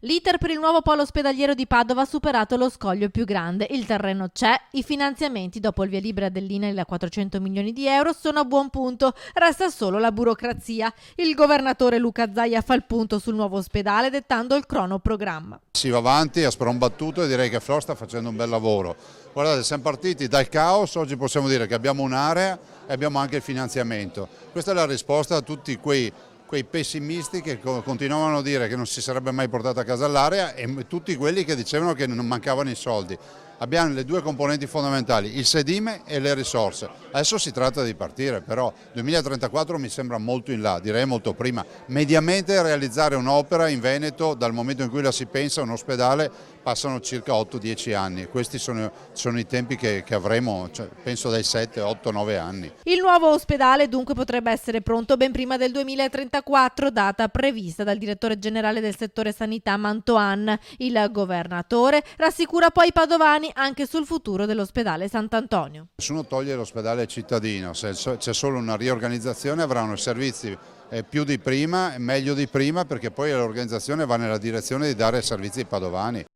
L'iter per il nuovo polo ospedaliero di Padova ha superato lo scoglio più grande. Il terreno c'è, i finanziamenti dopo il via libera dell'INAIL da 400 milioni di euro sono a buon punto, resta solo la burocrazia. Il governatore Luca Zaia fa il punto sul nuovo ospedale dettando il cronoprogramma. Si va avanti a spron battuto e direi che Flo sta facendo un bel lavoro. Guardate, siamo partiti dal caos, oggi possiamo dire che abbiamo un'area e abbiamo anche il finanziamento. Questa è la risposta a tutti quei pessimisti che continuavano a dire che non si sarebbe mai portata a casa l'area e tutti quelli che dicevano che non mancavano i soldi. Abbiamo le due componenti fondamentali, il sedime e le risorse. Adesso si tratta di partire, però 2034 mi sembra molto in là, direi molto prima. Mediamente realizzare un'opera in Veneto, dal momento in cui la si pensa a un ospedale, passano circa 8-10 anni. Questi sono i tempi che avremo, cioè, penso dai 7, 8, 9 anni. Il nuovo ospedale dunque potrebbe essere pronto ben prima del 2034, data prevista dal direttore generale del settore sanità Mantoan. Il governatore rassicura poi i padovani anche sul futuro dell'ospedale Sant'Antonio. Nessuno toglie l'ospedale cittadino, se c'è solo una riorganizzazione avranno servizi più di prima e meglio di prima, perché poi l'organizzazione va nella direzione di dare servizi ai padovani.